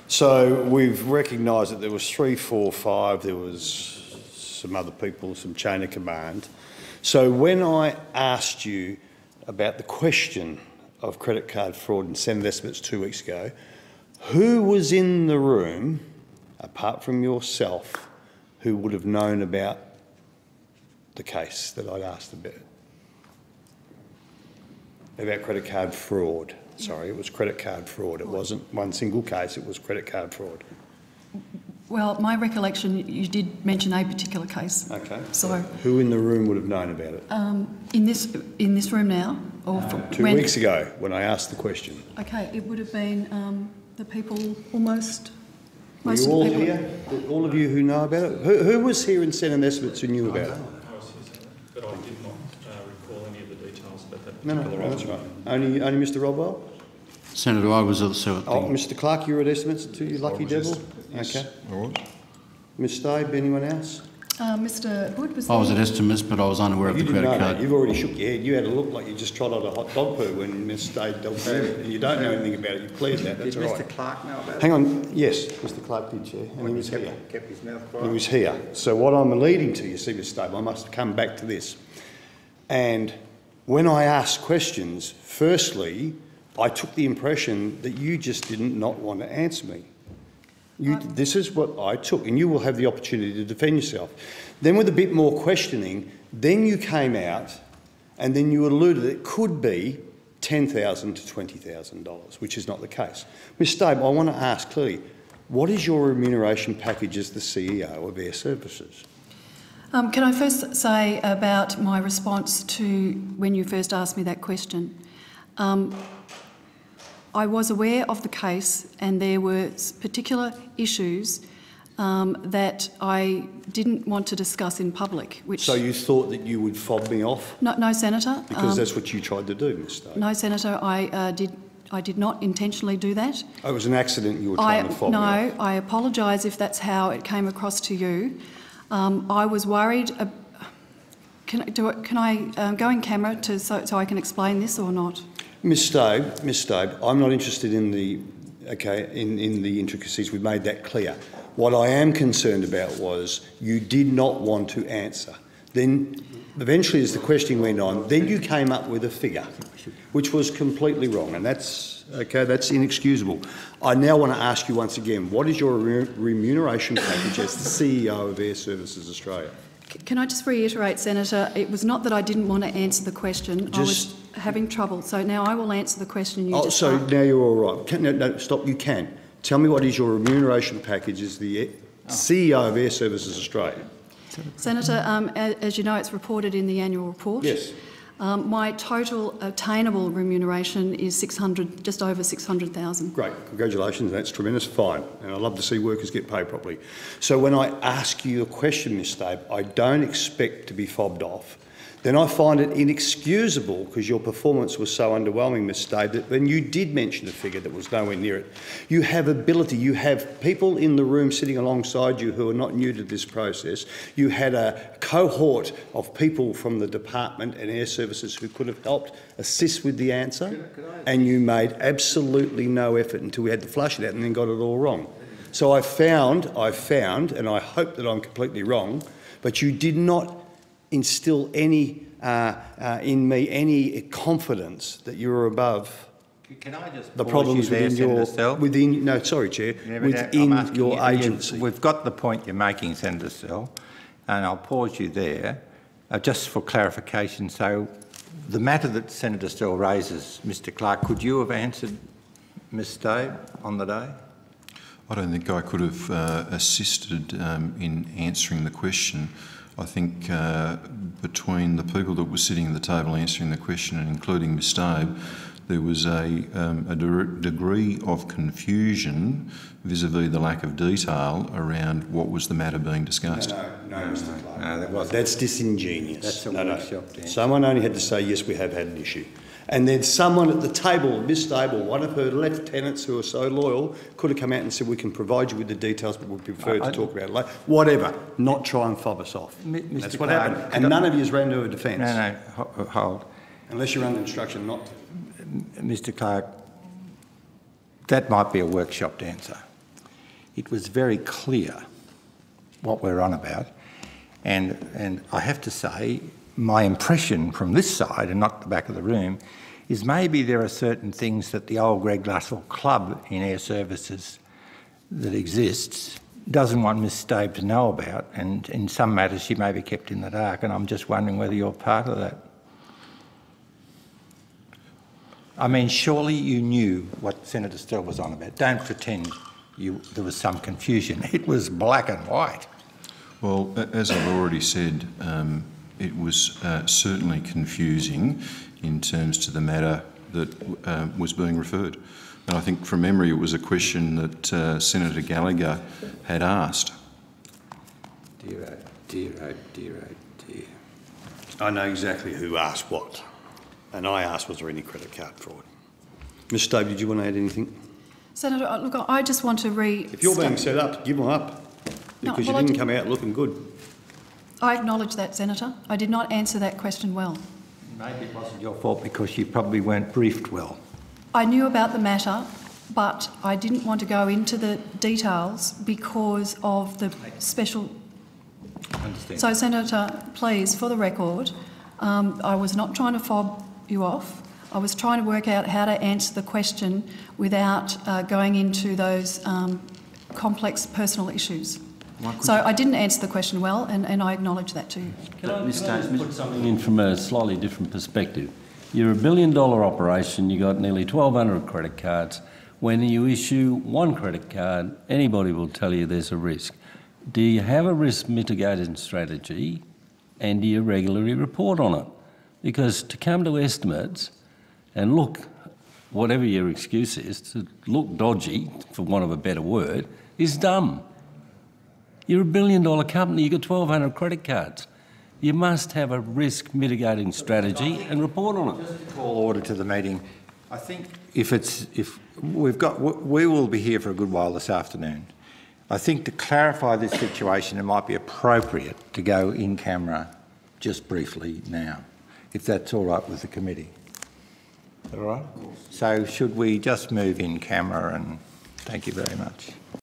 So we've recognised that there was 3, 4, 5, there was some other people, some chain of command. So when I asked you about the question of credit card fraud and Senate estimates 2 weeks ago, who was in the room, apart from yourself, who would have known about the case that I'd asked about credit card fraud? Sorry, it was credit card fraud. It wasn't one single case, it was credit card fraud. Well, my recollection, you did mention a particular case. Okay. So, who in the room would have known about it? in this room now, or Two weeks ago, when I asked the question. Okay, it would have been the people almost. Were Most you all of the people here? All of you who know about it? Who was here in Senate estimates who knew about it? I was here, but I did not recall any of the details about that No, particular that's right. Only Mr. Rodwell? Senator, I was also at the... Oh, Mr. Clark, you were at estimates too, you lucky devil? Yes, Okay. I was. Ms. Stabe, anyone else? Mr. Hood was I was there. at estimates, but I was unaware of You the didn't credit know card. that. You've already shook your head. You had a look like you just trod on a hot dog poo when Ms. Stabe dealt with you. And you don't know anything about it. You cleared that. That's all right. Did Mr. Clark know about it? Hang on. Yes, Mr. Clark did, Chair. And he was here. Kept his mouth He quiet. was here. So what I'm leading to, you see, Ms. Stabe, I must come back to this. And when I asked questions, firstly, I took the impression that you just didn't not want to answer me. This is what I took, and you will have the opportunity to defend yourself. Then with a bit more questioning, then you came out and then you alluded it could be $10,000 to $20,000, which is not the case. Ms. Stabe, I want to ask clearly, what is your remuneration package as the CEO of Airservices? Can I first say about my response to when you first asked me that question? I was aware of the case and there were particular issues that I didn't want to discuss in public. Which So you thought that you would fob me off? No, Senator. Because that's what you tried to do, Ms. Stabe. No, Senator, I did not intentionally do that. Oh, it was an accident you were trying to fob me off? No, I apologise if that's how it came across to you. I was worried. Can I go in camera so I can explain this or not? Ms. Stabe, I'm not interested in the in the intricacies. We've made that clear. What I am concerned about was you did not want to answer. Then, eventually, as the questioning went on, then you came up with a figure, which was completely wrong, and that's inexcusable. I now want to ask you once again, what is your remuneration package as the CEO of Airservices Australia? Can I just reiterate, Senator, it was not that I didn't want to answer the question. I was having trouble. So now I will answer the question you just asked. Now you're all right. No, stop, you can. Tell me what is your remuneration package as the CEO of Airservices Australia? Senator, as you know, it's reported in the annual report. Yes. My total attainable remuneration is just over $600,000. Great, congratulations, that's tremendous, fine. And I love to see workers get paid properly. So when I ask you a question, Ms. Stabe, I don't expect to be fobbed off. Then I find it inexcusable, because your performance was so underwhelming, Ms. Stabe, that when you did mention a figure that was nowhere near it, you have ability, you have people in the room sitting alongside you who are not new to this process. You had a cohort of people from the department and Airservices who could have helped assist with the answer, and you made absolutely no effort until we had to flush it out and then got it all wrong. So I found, and I hope that I'm completely wrong, but you did not instill any in me any confidence that you were above Can I just the problems within Chair, within your agency. We've got the point you're making, Senator Still, and I'll pause you there just for clarification. So the matter that Senator Still raises, Mr. Clark, could you have answered Ms. Stabe on the day? I don't think I could have assisted in answering the question. I think between the people that were sitting at the table answering the question, and including Ms. Stabe, there was a degree of confusion vis-a-vis the lack of detail around what was the matter being discussed. No, Mr. Clark. No, that wasn't. That's disingenuous. That's a workshop, Dan. Someone only had to say, yes, we have had an issue. And then someone at the table, Ms. Stabe, one of her lieutenants who are so loyal, could have come out and said, we can provide you with the details, but we prefer to talk about it later. Whatever, not try and fob us off. That's what happened. And none of you ran to a defence. No, hold. Unless you're under instruction not to. Mr. Clark, that might be a workshopped answer. it was very clear what we're on about. And I have to say, my impression from this side and not the back of the room is maybe there are certain things that the old Greg Russell Club in Airservices that exists doesn't want Ms Stabe to know about, and in some matters she may be kept in the dark, and I'm just wondering whether you're part of that. I mean, surely you knew what Senator Sterr was on about. Don't pretend there was some confusion. It was black and white. Well, as I've already said, it was certainly confusing in terms to the matter that was being referred. And I think from memory it was a question that Senator Gallagher had asked. Dear, oh, dear, oh, dear, oh, dear. I know exactly who asked what. And I asked, was there any credit card fraud? Ms Stabe, did you want to add anything? Senator, look, I just want to If you're being set up, give them up. Because you didn't come out looking good. I acknowledge that, Senator. I did not answer that question well. Maybe it wasn't your fault because you probably weren't briefed well. I knew about the matter, but I didn't want to go into the details because of the special... I understand. So, Senator, please, for the record, I was not trying to fob you off. I was trying to work out how to answer the question without going into those complex personal issues. So I didn't answer the question well, and I acknowledge that too. Can I just put something in from a slightly different perspective? You're a $1 billion operation, you got nearly 1,200 credit cards. When you issue one credit card, anybody will tell you there's a risk. Do you have a risk mitigating strategy, and do you regularly report on it? Because to come to estimates and look, whatever your excuse is, to look dodgy, for want of a better word, is dumb. You're a $1 billion company, you've got 1,200 credit cards. You must have a risk mitigating strategy and report on it. Just to call order to the meeting, I think we will be here for a good while this afternoon. I think to clarify this situation, it might be appropriate to go in camera just briefly now, if that's all right with the committee. Is that all right? So should we just move in camera, and thank you very much.